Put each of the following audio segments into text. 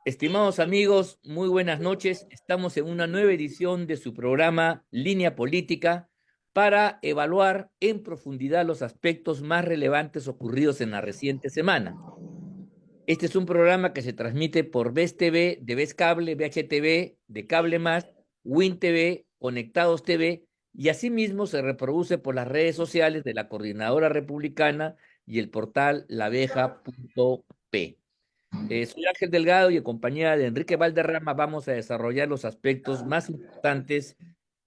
Estimados amigos, muy buenas noches. Estamos en una nueva edición de su programa Línea Política para evaluar en profundidad los aspectos más relevantes ocurridos en la reciente semana. Este es un programa que se transmite por VES TV, de VES Cable, VHTV, de Cable Más, Win TV, Conectados TV y asimismo se reproduce por las redes sociales de la Coordinadora Republicana y el portal laveja.p. Soy Ángel Delgado y en compañía de Enrique Valderrama vamos a desarrollar los aspectos más importantes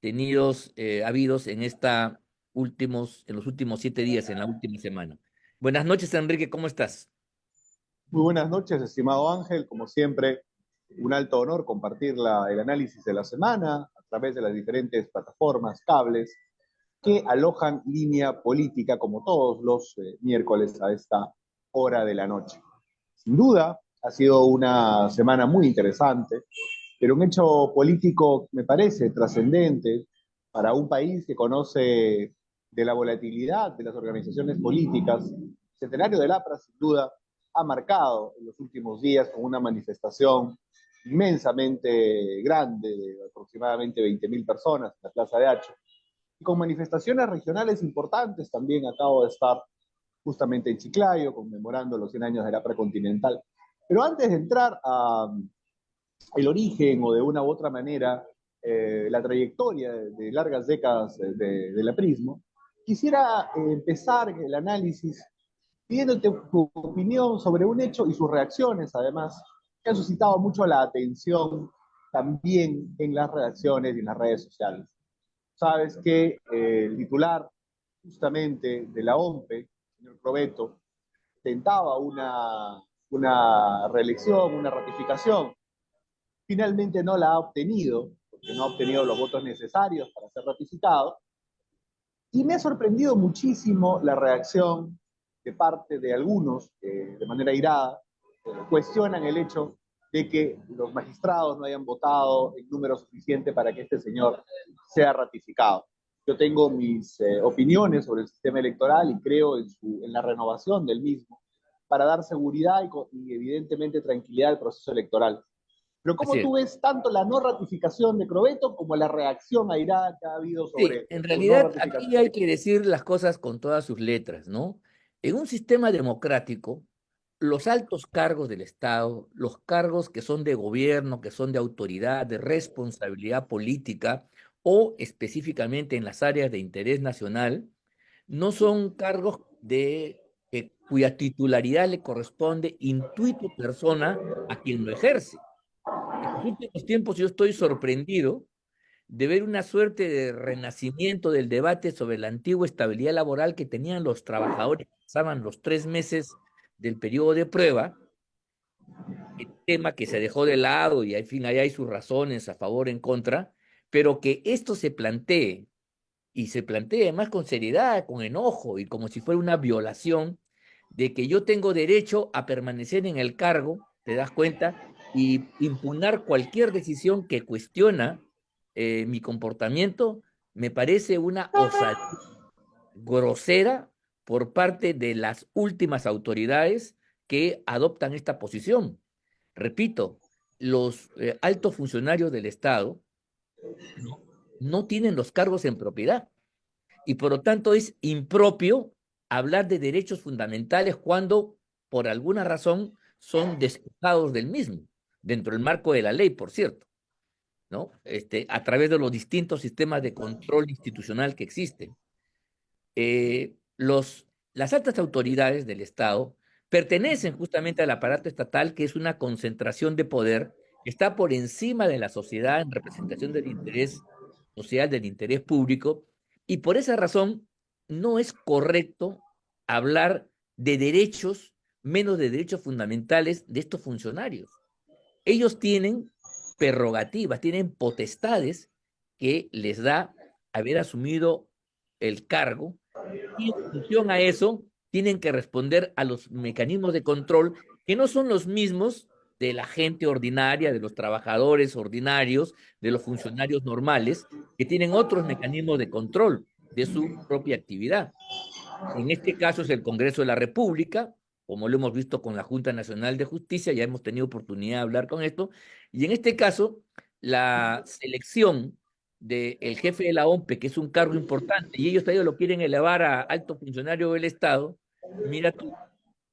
habidos en los últimos 7 días, en la última semana. Buenas noches, Enrique, ¿cómo estás? Muy buenas noches, estimado Ángel. Como siempre, un alto honor compartir el análisis de la semana a través de las diferentes plataformas, cables, que alojan línea política como todos los miércoles a esta hora de la noche. Sin duda, ha sido una semana muy interesante, pero un hecho político me parece trascendente para un país que conoce de la volatilidad de las organizaciones políticas. El centenario del APRA, sin duda, ha marcado en los últimos días con una manifestación inmensamente grande de aproximadamente 20.000 personas en la Plaza de Hacho y con manifestaciones regionales importantes. También acabo de estar justamente en Chiclayo conmemorando los 100 años de la precontinental. Pero antes de entrar a el origen o de una u otra manera la trayectoria de largas décadas del aprismo, quisiera empezar el análisis pidiéndote tu opinión sobre un hecho y sus reacciones, además, que han suscitado mucho la atención también en las redacciones y en las redes sociales. Sabes que el titular justamente de la OMPE, el señor Crobeto, tentaba una reelección, una ratificación. Finalmente no la ha obtenido, porque no ha obtenido los votos necesarios para ser ratificado. Y me ha sorprendido muchísimo la reacción de parte de algunos que de manera irada cuestionan el hecho de que los magistrados no hayan votado en número suficiente para que este señor sea ratificado. Yo tengo mis opiniones sobre el sistema electoral y creo en la renovación del mismo para dar seguridad y evidentemente tranquilidad al proceso electoral. Pero Así ¿cómo es. tú ves tanto la no ratificación de Crobeto como la reacción airada que ha habido Sí, sobre en su no realidad aquí ratificación? hay que decir las cosas con todas sus letras, ¿no? En un sistema democrático, los altos cargos del Estado, los cargos que son de gobierno, que son de autoridad, de responsabilidad política o específicamente en las áreas de interés nacional, no son cargos cuya titularidad le corresponde intuito persona a quien lo ejerce. En los últimos tiempos yo estoy sorprendido de ver una suerte de renacimiento del debate sobre la antigua estabilidad laboral que tenían los trabajadores que pasaban los 3 meses del periodo de prueba, el tema que se dejó de lado y al fin ahí hay sus razones a favor, en contra, pero que esto se plantee y se plantee además con seriedad, con enojo y como si fuera una violación de que yo tengo derecho a permanecer en el cargo, ¿te das cuenta? Y impugnar cualquier decisión que cuestiona mi comportamiento, me parece una osadía grosera por parte de las últimas autoridades que adoptan esta posición. Repito, los altos funcionarios del Estado no, no tienen los cargos en propiedad y por lo tanto es impropio hablar de derechos fundamentales cuando por alguna razón son despojados del mismo, dentro del marco de la ley, por cierto, ¿no? A través de los distintos sistemas de control institucional que existen. Las altas autoridades del Estado pertenecen justamente al aparato estatal, que es una concentración de poder que está por encima de la sociedad en representación del interés social, del interés público, y por esa razón no es correcto hablar de derechos, menos de derechos fundamentales de estos funcionarios. Ellos tienen prerrogativas, tienen potestades que les da haber asumido el cargo y en función a eso tienen que responder a los mecanismos de control que no son los mismos de la gente ordinaria, de los trabajadores ordinarios, de los funcionarios normales, que tienen otros mecanismos de control de su propia actividad. En este caso es el Congreso de la República, como lo hemos visto con la Junta Nacional de Justicia, ya hemos tenido oportunidad de hablar con esto, y en este caso, la selección del jefe de la OMPE, que es un cargo importante, y ellos todavía lo quieren elevar a alto funcionario del Estado, mira tú,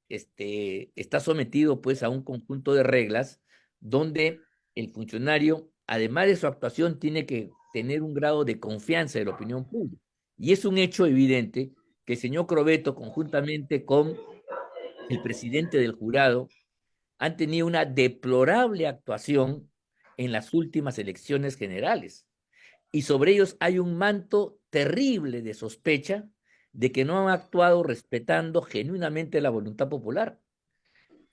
está sometido pues a un conjunto de reglas donde el funcionario, además de su actuación, tiene que tener un grado de confianza de la opinión pública. Y es un hecho evidente que el señor Crovetto, conjuntamente con el presidente del jurado, han tenido una deplorable actuación en las últimas elecciones generales. Y sobre ellos hay un manto terrible de sospecha de que no han actuado respetando genuinamente la voluntad popular.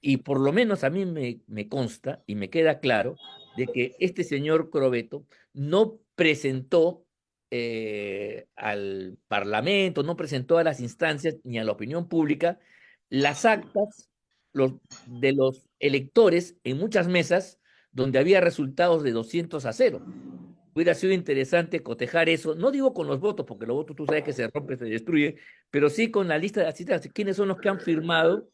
Y por lo menos a mí me consta y me queda claro de que este señor Crovetto no presentó al Parlamento, no presentó a las instancias ni a la opinión pública las actas de los electores en muchas mesas donde había resultados de 200-0. Hubiera sido interesante cotejar eso, no digo con los votos, porque los votos tú sabes que se rompe, se destruye, pero sí con la lista de asistentes, quiénes son los que han firmado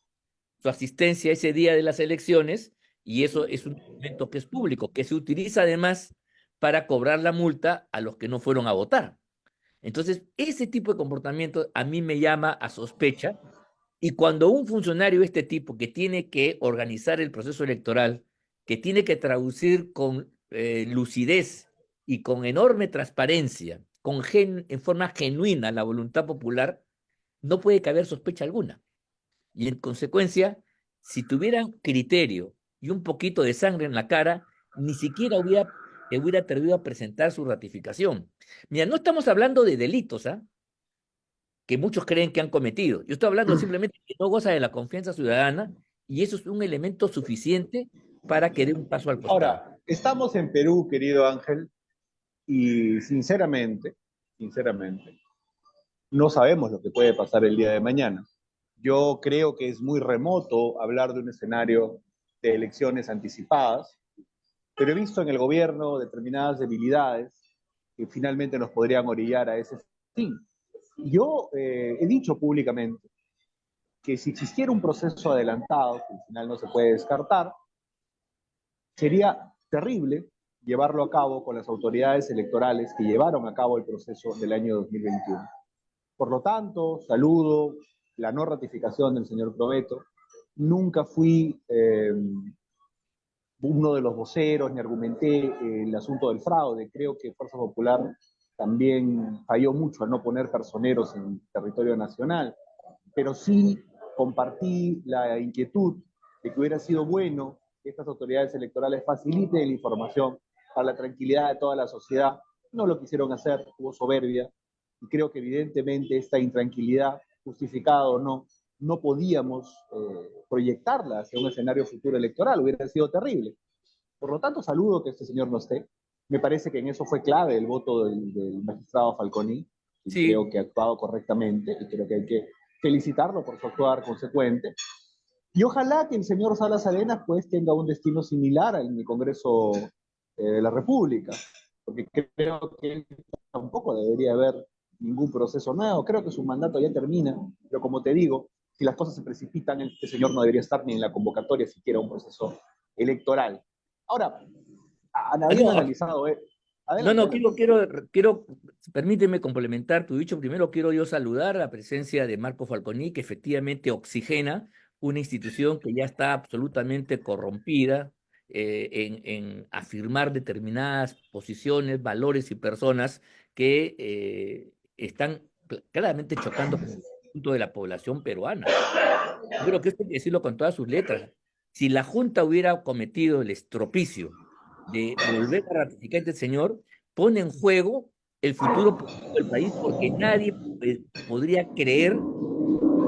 su asistencia ese día de las elecciones, y eso es un documento que es público, que se utiliza además para cobrar la multa a los que no fueron a votar. Entonces, ese tipo de comportamiento a mí me llama a sospecha, y cuando un funcionario de este tipo que tiene que organizar el proceso electoral, que tiene que traducir con lucidez y con enorme transparencia, en forma genuina la voluntad popular, no puede caber sospecha alguna. Y en consecuencia, si tuvieran criterio y un poquito de sangre en la cara, ni siquiera hubiera atrevido a presentar su ratificación. Mira, no estamos hablando de delitos, ¿ah? Que muchos creen que han cometido. Yo estoy hablando simplemente que no goza de la confianza ciudadana, y eso es un elemento suficiente para que dé un paso al costado. Ahora, estamos en Perú, querido Ángel, y sinceramente, no sabemos lo que puede pasar el día de mañana. Yo creo que es muy remoto hablar de un escenario de elecciones anticipadas, pero he visto en el gobierno determinadas debilidades que finalmente nos podrían orillar a ese fin. Yo he dicho públicamente que si existiera un proceso adelantado, que al final no se puede descartar, sería terrible llevarlo a cabo con las autoridades electorales que llevaron a cabo el proceso del año 2021. Por lo tanto, saludo la no ratificación del señor Crovetto. Nunca fui uno de los voceros ni argumenté el asunto del fraude. Creo que Fuerza Popular también falló mucho al no poner personeros en territorio nacional, pero sí compartí la inquietud de que hubiera sido bueno que estas autoridades electorales faciliten la información para la tranquilidad de toda la sociedad. No lo quisieron hacer, hubo soberbia, y creo que evidentemente esta intranquilidad, justificada o no, no podíamos proyectarla hacia un escenario futuro electoral, hubiera sido terrible. Por lo tanto, saludo que este señor no esté. Me parece que en eso fue clave el voto del magistrado Falconi, y Sí, creo que ha actuado correctamente, y creo que hay que felicitarlo por su actuar consecuente. Y ojalá que el señor Salas Arenas pues tenga un destino similar en el Congreso de la República, porque creo que tampoco debería haber ningún proceso nuevo. Creo que su mandato ya termina, pero como te digo, si las cosas se precipitan, este señor no debería estar ni en la convocatoria siquiera un proceso electoral. Ahora, habiendo no, analizado, no, adelante, no, adelante. permíteme complementar tu dicho. Primero quiero yo saludar la presencia de Marco Falconi, que efectivamente oxigena una institución que ya está absolutamente corrompida en afirmar determinadas posiciones, valores y personas que están claramente chocando con el conjunto de la población peruana. Yo creo que esto hay que decirlo con todas sus letras. Si la Junta hubiera cometido el estropicio de volver a ratificar a este señor, pone en juego el futuro político del país, porque nadie podría creer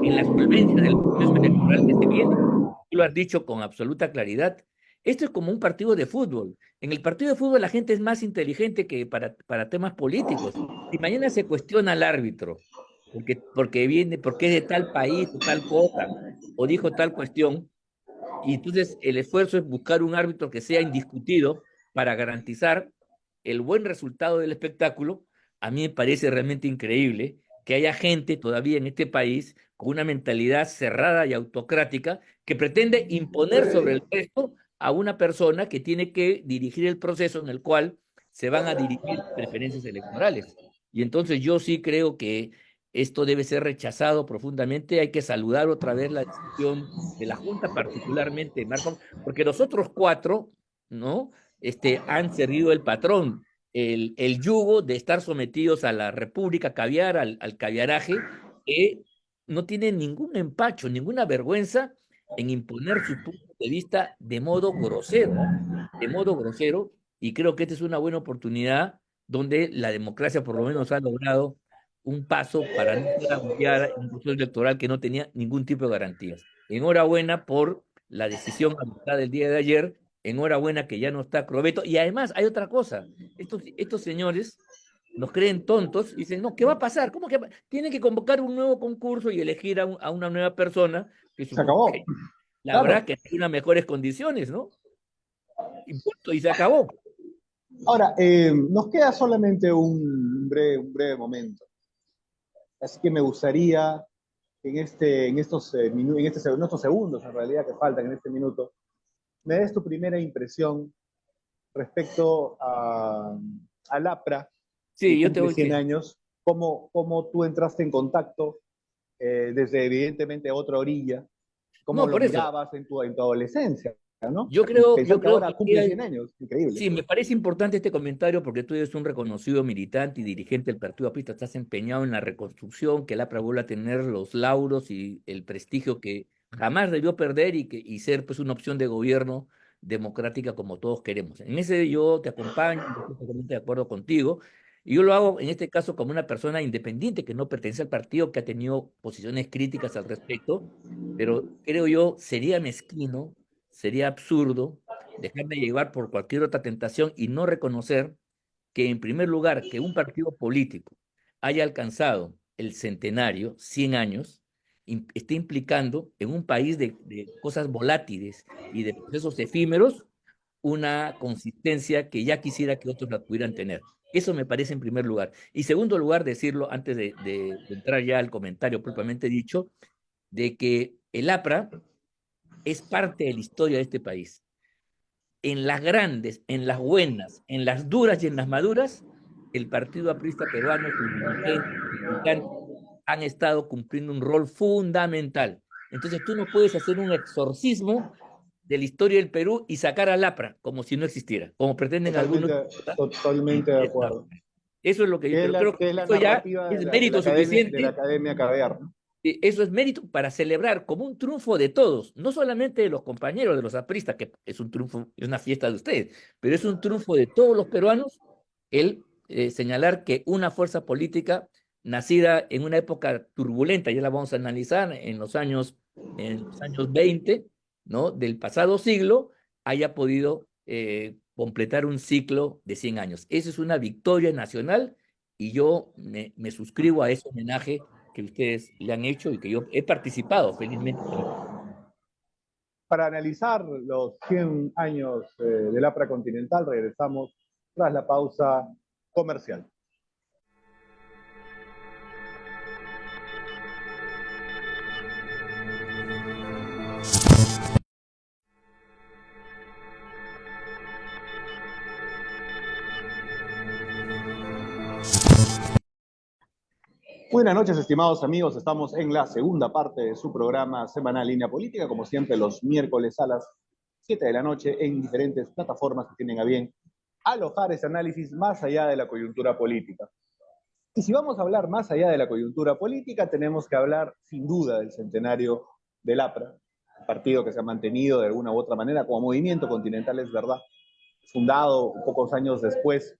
en la solvencia del proceso electoral que se viene. Tú lo has dicho con absoluta claridad. Esto es como un partido de fútbol. En el partido de fútbol la gente es más inteligente que para temas políticos. Si mañana se cuestiona al árbitro, porque es de tal país o tal cosa, o dijo tal cuestión, y entonces el esfuerzo es buscar un árbitro que sea indiscutido para garantizar el buen resultado del espectáculo. A mí me parece realmente increíble que haya gente todavía en este país con una mentalidad cerrada y autocrática que pretende imponer sobre el resto a una persona que tiene que dirigir el proceso en el cual se van a dirigir preferencias electorales. Y entonces yo sí creo que esto debe ser rechazado profundamente. Hay que saludar otra vez la decisión de la Junta, particularmente Marco, porque los otros cuatro, ¿no? Han servido el patrón, el yugo de estar sometidos a la República Caviar, al caviaraje, que no tienen ningún empacho, ninguna vergüenza en imponer su punto de vista de modo grosero, ¿ah? De modo grosero, y creo que esta es una buena oportunidad donde la democracia por lo menos ha logrado un paso para no ser agobiada en un proceso electoral que no tenía ningún tipo de garantías. Enhorabuena por la decisión adoptada el día de ayer, enhorabuena que ya no está Crobeto, y además hay otra cosa, estos señores nos creen tontos y dicen, no, ¿qué va a pasar? ¿Cómo que tienen que convocar un nuevo concurso y elegir a una nueva persona que Se supongo acabó, que la claro. habrá que tener unas mejores condiciones, ¿no? Y punto, y se acabó. Ahora, nos queda solamente un breve momento. Así que me gustaría en estos segundos en realidad que faltan en este minuto, me des tu primera impresión respecto al APRA, que Sí, yo te cumple voy 100 que... años, cómo tú entraste en contacto desde evidentemente otra orilla, cómo No, lo por eso, mirabas en tu adolescencia, ¿no? yo Pensar que creo ahora que cumple 100 años, increíble. sí, me parece importante este comentario porque tú eres un reconocido militante y dirigente del Partido Aprista, estás empeñado en la reconstrucción, que el APRA vuelva a tener los lauros y el prestigio que jamás debió perder y ser pues una opción de gobierno democrática como todos queremos. En ese yo te acompaño, yo estoy totalmente de acuerdo contigo, y yo lo hago en este caso como una persona independiente que no pertenece al partido, que ha tenido posiciones críticas al respecto, pero creo yo sería mezquino, sería absurdo dejarme llevar por cualquier otra tentación y no reconocer que, en primer lugar, que un partido político haya alcanzado el centenario, 100 años, esté implicando en un país de cosas volátiles y de procesos efímeros una consistencia que ya quisiera que otros la pudieran tener. Eso me parece en primer lugar. Y segundo lugar, decirlo antes de entrar ya al comentario propiamente dicho, de que el APRA es parte de la historia de este país en las grandes, en las buenas, en las duras y en las maduras, el Partido Aprista Peruano, sus dirigentes, sus militantes, han estado cumpliendo un rol fundamental. Entonces tú no puedes hacer un exorcismo de la historia del Perú y sacar al APRA como si no existiera, como pretenden algunos. Totalmente, ¿Verdad? totalmente de acuerdo. Eso es lo que yo, pero creo que Que es la eso ya narrativa es mérito de la suficiente. academia Caviar, ¿no? Eso es mérito para celebrar como un triunfo de todos, no solamente de los compañeros de los apristas, que es un triunfo, es una fiesta de ustedes, pero es un triunfo de todos los peruanos el señalar que una fuerza política nacida en una época turbulenta, ya la vamos a analizar en los años 20, ¿no? Del pasado siglo, haya podido completar un ciclo de 100 años. Eso es una victoria nacional y yo me suscribo a ese homenaje que ustedes le han hecho y que yo he participado felizmente en él. Para analizar los 100 años del APRA Continental, regresamos tras la pausa comercial. Buenas noches, estimados amigos. Estamos en la segunda parte de su programa semanal Línea Política, como siempre los miércoles a las 7 de la noche en diferentes plataformas que tienen a bien alojar ese análisis más allá de la coyuntura política. Y si vamos a hablar más allá de la coyuntura política, tenemos que hablar sin duda del centenario del APRA, un partido que se ha mantenido de alguna u otra manera como movimiento continental, es verdad, fundado pocos años después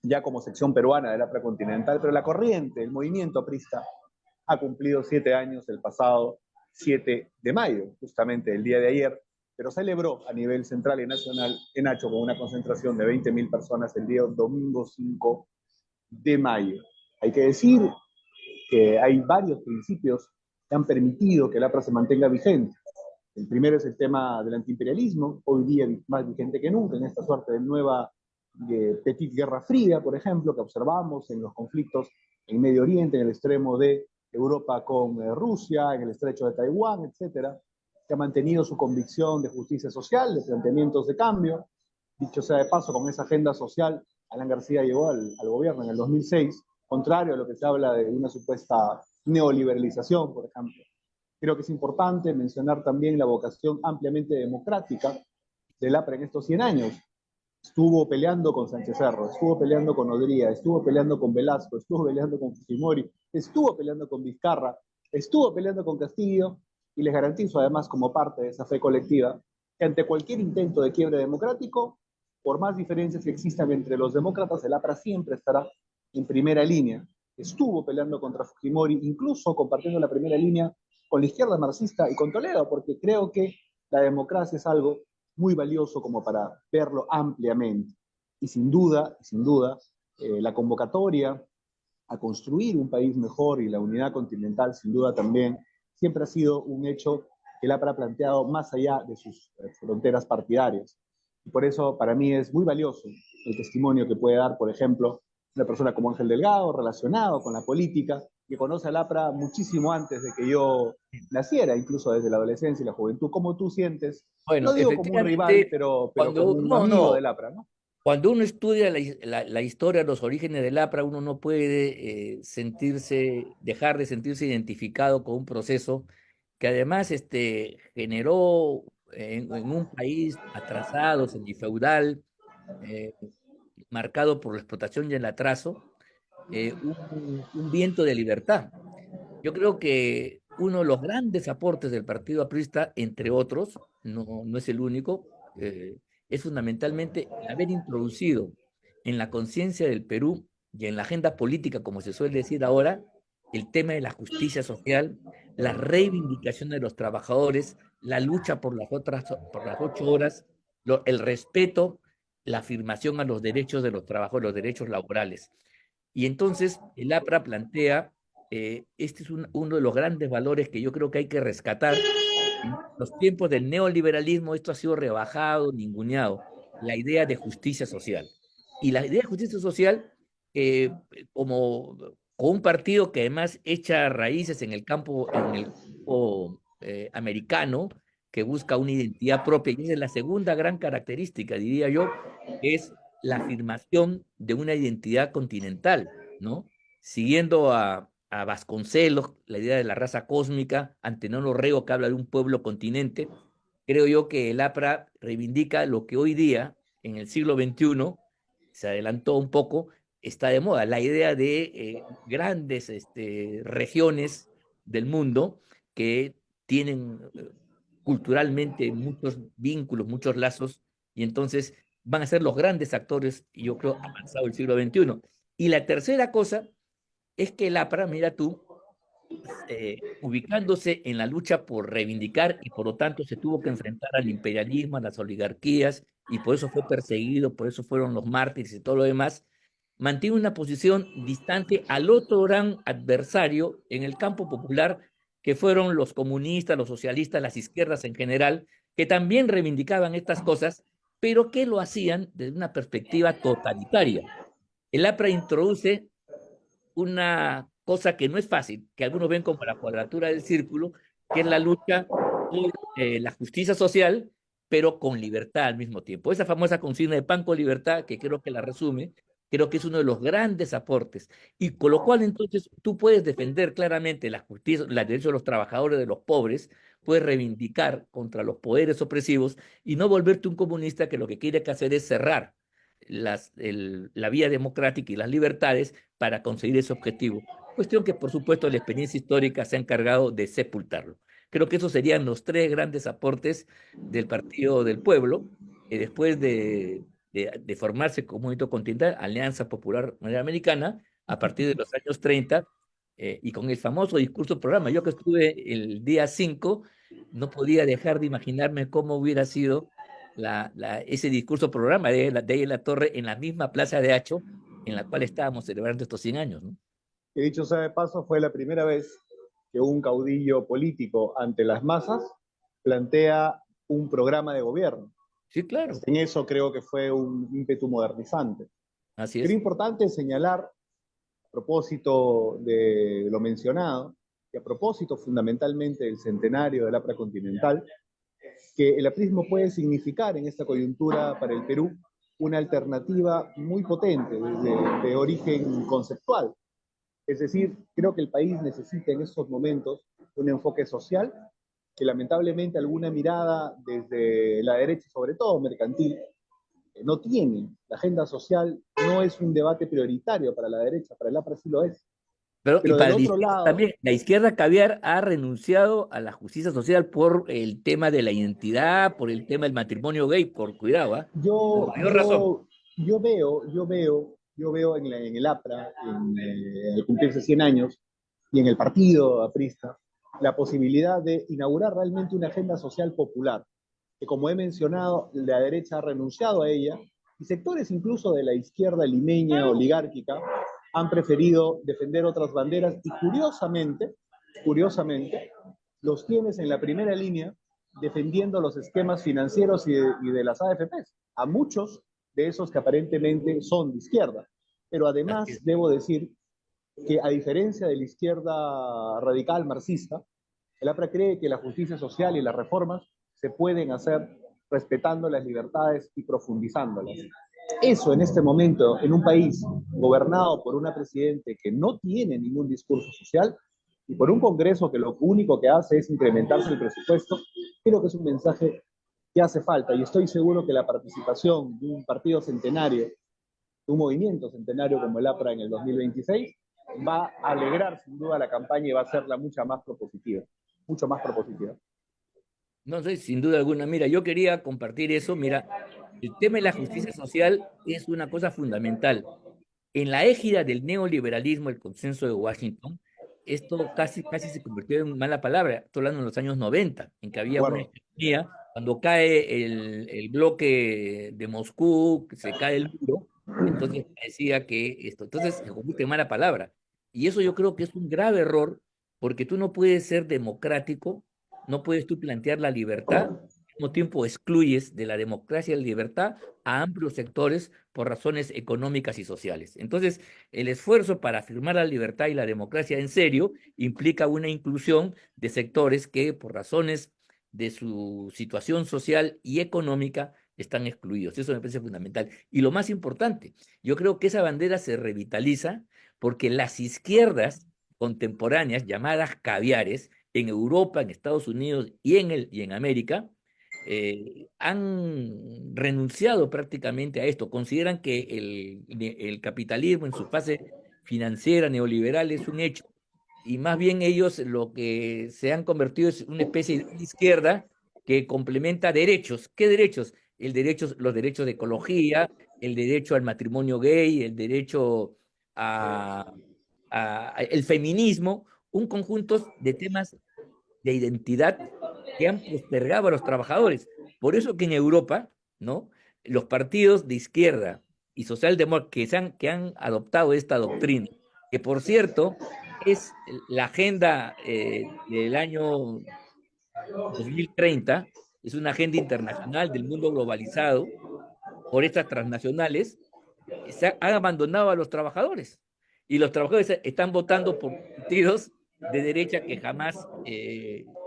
ya como sección peruana del APRA Continental, pero la corriente, el movimiento aprista, ha cumplido 7 años el pasado 7 de mayo, justamente el día de ayer, pero celebró a nivel central y nacional en Hacho con una concentración de 20.000 personas el día domingo 5 de mayo. Hay que decir que hay varios principios que han permitido que el APRA se mantenga vigente. El primero es el tema del antiimperialismo, hoy día más vigente que nunca, en esta suerte de nueva Petit Guerra Fría, por ejemplo, que observamos en los conflictos en Medio Oriente, en el extremo de Europa con Rusia, en el estrecho de Taiwán, etcétera, que ha mantenido su convicción de justicia social, de planteamientos de cambio. Dicho sea de paso, con esa agenda social, Alan García llegó al gobierno en el 2006, contrario a lo que se habla de una supuesta neoliberalización, por ejemplo. Creo que es importante mencionar también la vocación ampliamente democrática del APRA en estos 100 años. Estuvo peleando con Sánchez Cerro, estuvo peleando con Odría, estuvo peleando con Velasco, estuvo peleando con Fujimori, estuvo peleando con Vizcarra, estuvo peleando con Castillo, y les garantizo además, como parte de esa fe colectiva, que ante cualquier intento de quiebre democrático, por más diferencias que existan entre los demócratas, el APRA siempre estará en primera línea. Estuvo peleando contra Fujimori, incluso compartiendo la primera línea con la izquierda marxista y con Toledo, porque creo que la democracia es algo muy valioso como para verlo ampliamente. Y sin duda, la convocatoria a construir un país mejor y la unidad continental, sin duda también, siempre ha sido un hecho que el APRA ha planteado más allá de sus fronteras partidarias. Y por eso, para mí, es muy valioso el testimonio que puede dar, por ejemplo, una persona como Ángel Delgado, relacionado con la política, que conoce al APRA muchísimo antes de que yo naciera, incluso desde la adolescencia y la juventud. ¿Cómo tú sientes? Bueno, No digo como un rival, efectivamente, pero como un amigo del APRA, ¿no? cuando uno estudia la historia, los orígenes del APRA, uno no puede dejar de sentirse identificado con un proceso que además generó en un país atrasado, semifeudal, eh, marcado por la explotación y el atraso, un viento de libertad. Yo creo que uno de los grandes aportes del Partido Aprista, entre otros, no es el único, es fundamentalmente el haber introducido en la conciencia del Perú y en la agenda política, como se suele decir ahora, el tema de la justicia social, la reivindicación de los trabajadores, la lucha por las 8 horas, el respeto, la afirmación a los derechos de los trabajadores, los derechos laborales. Y entonces el APRA plantea, este es uno de los grandes valores que yo creo que hay que rescatar. En los tiempos del neoliberalismo esto ha sido rebajado, ninguneado, la idea de justicia social. Y la idea de justicia social, eh, como con un partido que además echa raíces en el campo americano, que busca una identidad propia, y esa es la segunda gran característica, diría yo, es la afirmación de una identidad continental, ¿no? Siguiendo a Vasconcelos, la idea de la raza cósmica, Antenor Rego, que habla de un pueblo continente, creo yo que el APRA reivindica lo que hoy día, en el siglo XXI, se adelantó un poco, está de moda, la idea de grandes regiones del mundo que tienen culturalmente muchos vínculos, muchos lazos, y entonces van a ser los grandes actores, y yo creo, avanzado el siglo XXI. Y la tercera cosa es que el APRA, mira tú, ubicándose en la lucha por reivindicar y por lo tanto se tuvo que enfrentar al imperialismo, a las oligarquías, y por eso fue perseguido, por eso fueron los mártires y todo lo demás, mantiene una posición distante al otro gran adversario en el campo popular, que fueron los comunistas, los socialistas, las izquierdas en general, que también reivindicaban estas cosas, pero que lo hacían desde una perspectiva totalitaria. El APRA introduce una cosa que no es fácil, que algunos ven como la cuadratura del círculo, que es la lucha por la justicia social, pero con libertad al mismo tiempo. Esa famosa consigna de pan con libertad, que creo que la resume, creo que es uno de los grandes aportes. Y con lo cual entonces tú puedes defender claramente la justicia, los derechos de los trabajadores, de los pobres, puedes reivindicar contra los poderes opresivos y no volverte un comunista que lo que quiere hacer es cerrar la vía democrática y las libertades para conseguir ese objetivo. Cuestión que, por supuesto, la experiencia histórica se ha encargado de sepultarlo. Creo que esos serían los tres grandes aportes del Partido del Pueblo, que después de formarse como movimiento continental, Alianza Popular Americana, a partir de los años 30, y con el famoso discurso programa. Yo que estuve el día 5, no podía dejar de imaginarme cómo hubiera sido ese discurso programa de la Torre en la misma Plaza de Hacho en la cual estábamos celebrando estos 100 años, ¿no? Que dicho sea de paso, fue la primera vez que un caudillo político ante las masas plantea un programa de gobierno. Sí, claro, En eso creo que fue un ímpetu modernizante. así Creo es. importante señalar propósito de lo mencionado, y a propósito fundamentalmente del centenario del APRA continental, que el aprismo puede significar en esta coyuntura para el Perú una alternativa muy potente de origen conceptual. Es decir, creo que el país necesita en estos momentos un enfoque social que lamentablemente alguna mirada desde la derecha, sobre todo mercantil, no tiene. La agenda social no es un debate prioritario para la derecha, para el APRA sí lo es. Pero, y Pero para del la otro izquierda lado, también, la izquierda caviar ha renunciado a la justicia social por el tema de la identidad, por el tema del matrimonio gay, por cuidado, ¿ah? Con yo, mayor razón. yo, yo veo en el APRA, al cumplirse 100 años, y en el partido aprista, la posibilidad de inaugurar realmente una agenda social popular, que como he mencionado, la derecha ha renunciado a ella, y sectores incluso de la izquierda limeña, oligárquica, han preferido defender otras banderas, y curiosamente, los tienes en la primera línea defendiendo los esquemas financieros y de las AFPs, a muchos de esos que aparentemente son de izquierda. Pero Así es. además debo decir que a diferencia de la izquierda radical marxista, el APRA cree que la justicia social y las reformas se pueden hacer respetando las libertades y profundizándolas. Eso en este momento, en un país gobernado por una presidente que no tiene ningún discurso social y por un Congreso que lo único que hace es incrementarse el presupuesto, creo que es un mensaje que hace falta y estoy seguro que la participación de un partido centenario, de un movimiento centenario como el APRA en el 2026, va a alegrar sin duda la campaña y va a hacerla mucho más propositiva. No sé, sin duda alguna. Mira, yo quería compartir eso. Mira, el tema de la justicia social es una cosa fundamental. En la égida del neoliberalismo, el consenso de Washington, esto casi se convirtió en mala palabra. Estoy hablando en los años 90, en que De había una acuerdo. hegemonía, cuando cae el bloque de Moscú, que se cae el muro, entonces decía que esto, entonces se convierte en mala palabra. Y eso yo creo que es un grave error, porque tú no puedes ser democrático, no puedes tú plantear la libertad, al mismo tiempo excluyes de la democracia y la libertad a amplios sectores por razones económicas y sociales. Entonces, el esfuerzo para afirmar la libertad y la democracia en serio implica una inclusión de sectores que por razones de su situación social y económica están excluidos. Eso me parece fundamental. Y lo más importante, yo creo que esa bandera se revitaliza porque las izquierdas contemporáneas, llamadas caviares, en Europa, en Estados Unidos y en América, han renunciado prácticamente a esto. Consideran que el capitalismo en su fase financiera neoliberal es un hecho y más bien ellos lo que se han convertido es una especie de izquierda que complementa derechos. ¿Qué derechos? Los derechos de ecología, el derecho al matrimonio gay, el derecho a, el feminismo, un conjunto de temas de identidad que han postergado a los trabajadores. Por eso que en Europa, ¿no? Los partidos de izquierda y socialdemócratas que han adoptado esta doctrina, que por cierto es la agenda del año 2030, es una agenda internacional del mundo globalizado por estas transnacionales, han abandonado a los trabajadores. Y los trabajadores están votando por partidos de derecha que jamás,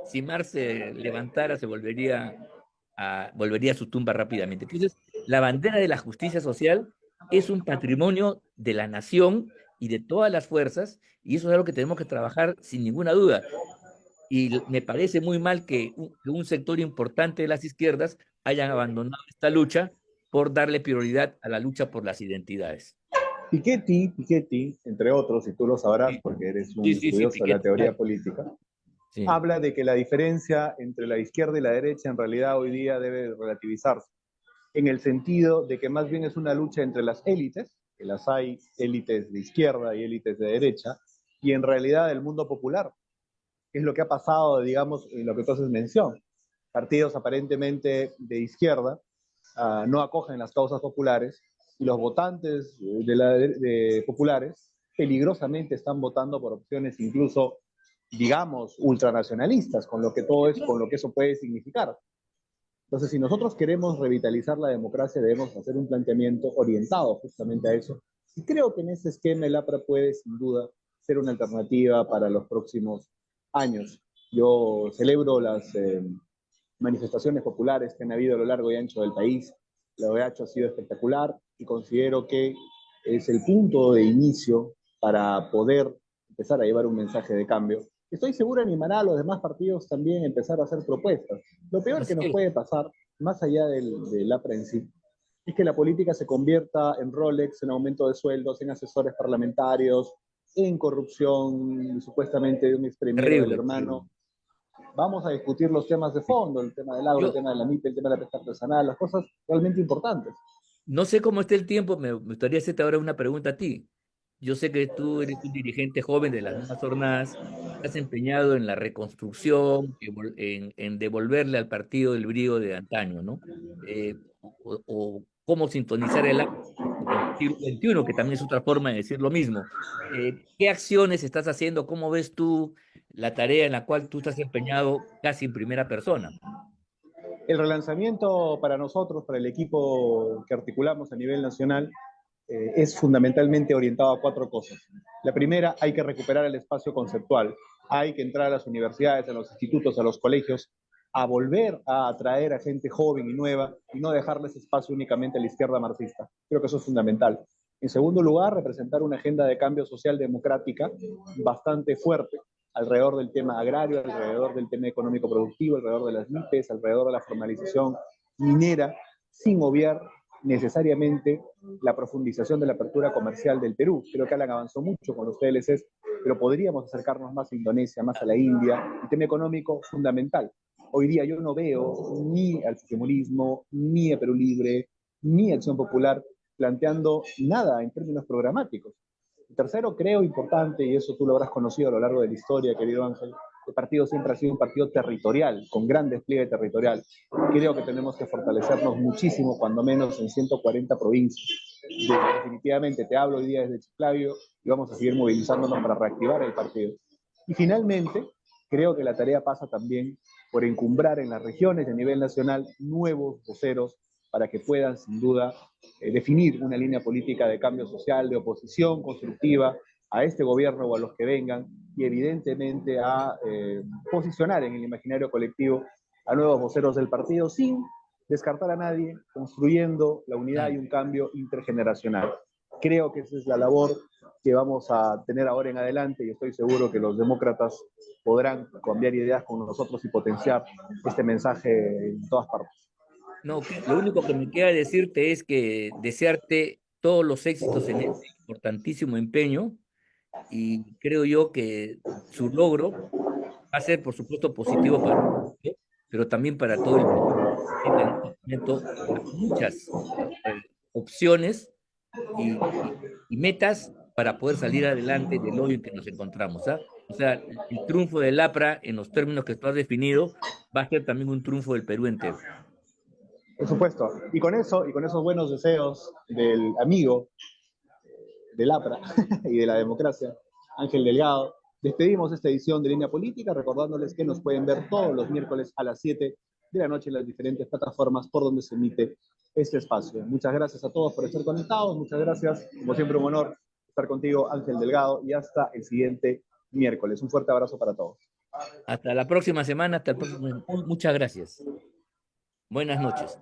si Marx se levantara, volvería a su tumba rápidamente. Entonces, la bandera de la justicia social es un patrimonio de la nación y de todas las fuerzas, y eso es algo que tenemos que trabajar sin ninguna duda. Y me parece muy mal que un sector importante de las izquierdas hayan abandonado esta lucha por darle prioridad a la lucha por las identidades. Piketty, entre otros, y tú lo sabrás Sí, porque eres un sí, estudioso de la Piquete, teoría claro. política, Sí, habla de que la diferencia entre la izquierda y la derecha en realidad hoy día debe relativizarse, en el sentido de que más bien es una lucha entre las élites, que las hay élites de izquierda y élites de derecha, y en realidad el mundo popular, que es lo que ha pasado, digamos, en lo que tú haces mención. Partidos aparentemente de izquierda no acogen las causas populares y los votantes populares peligrosamente están votando por opciones incluso, digamos, ultranacionalistas, con lo que eso puede significar. Entonces, si nosotros queremos revitalizar la democracia, debemos hacer un planteamiento orientado justamente a eso Y creo que en ese esquema el APRA puede, sin duda, ser una alternativa para los próximos años. Yo celebro las manifestaciones populares que han habido a lo largo y ancho del país. La OEH ha sido espectacular y considero que es el punto de inicio para poder empezar a llevar un mensaje de cambio. Estoy seguro animará a los demás partidos también a empezar a hacer propuestas. Lo peor que Así nos es. puede pasar, más allá del APRA en sí, es que la política se convierta en Rolex, en aumento de sueldos, en asesores parlamentarios, en corrupción supuestamente de un expremiero del Terrible, terrible. hermano. Vamos a discutir los temas de fondo, el tema del agro, el Yo tema de la MIPE, el tema de la pesca artesanal, las cosas realmente importantes. no sé cómo está el tiempo, me gustaría hacerte ahora una pregunta a ti. Yo sé que tú eres un dirigente joven de las nuevas jornadas, estás empeñado en la reconstrucción, en devolverle al partido el brío de antaño, ¿no? O cómo sintonizar el AMPA con el siglo XXI, que también es otra forma de decir lo mismo. ¿Qué acciones estás haciendo? ¿Cómo ves tú la tarea en la cual tú estás empeñado casi en primera persona? El relanzamiento para nosotros, para el equipo que articulamos a nivel nacional, es fundamentalmente orientado a cuatro cosas. La primera, hay que recuperar el espacio conceptual. Hay que entrar a las universidades, a los institutos, a los colegios, a volver a atraer a gente joven y nueva y no dejarles espacio únicamente a la izquierda marxista. Creo que eso es fundamental. En segundo lugar, representar una agenda de cambio social democrática bastante fuerte alrededor del tema agrario, alrededor del tema económico productivo, alrededor de las MIPES, alrededor de la formalización minera, sin obviar necesariamente la profundización de la apertura comercial del Perú. Creo que Alan avanzó mucho con los TLCs, pero podríamos acercarnos más a Indonesia, más a la India. El tema económico fundamental. Hoy día yo no veo ni al fujimorismo, ni a Perú Libre, ni a Acción Popular planteando nada en términos programáticos. El tercero, creo importante, y eso tú lo habrás conocido a lo largo de la historia, querido Ángel, el partido siempre ha sido un partido territorial, con gran despliegue territorial. Creo que tenemos que fortalecernos muchísimo, cuando menos en 140 provincias. Definitivamente, te hablo hoy día desde Chiclayo y vamos a seguir movilizándonos para reactivar el partido. Y finalmente, creo que la tarea pasa también por encumbrar en las regiones y a nivel nacional nuevos voceros para que puedan, sin duda, definir una línea política de cambio social, de oposición constructiva a este gobierno o a los que vengan, y evidentemente a posicionar en el imaginario colectivo a nuevos voceros del partido sin descartar a nadie, construyendo la unidad y un cambio intergeneracional. Creo que esa es la labor que vamos a tener ahora en adelante y estoy seguro que los demócratas podrán cambiar ideas con nosotros y potenciar este mensaje en todas partes. No, lo único que me queda decirte es que desearte todos los éxitos en este importantísimo empeño y creo yo que su logro va a ser, por supuesto, positivo para usted, pero también para todo el Perú. En este momento hay muchas opciones y metas para poder salir adelante del hoyo en que nos encontramos, ¿ah? O sea, el triunfo del APRA, en los términos que tú has definido, va a ser también un triunfo del Perú entero. Por supuesto. Y con eso, y con esos buenos deseos del amigo del APRA y de la democracia, Ángel Delgado, despedimos esta edición de Línea Política, recordándoles que nos pueden ver todos los miércoles a las 7 de la noche en las diferentes plataformas por donde se emite este espacio. Muchas gracias a todos por estar conectados, muchas gracias, como siempre un honor estar contigo, Ángel Delgado, y hasta el siguiente miércoles. Un fuerte abrazo para todos. Hasta la próxima semana, hasta el próximo. Muchas gracias. Buenas noches.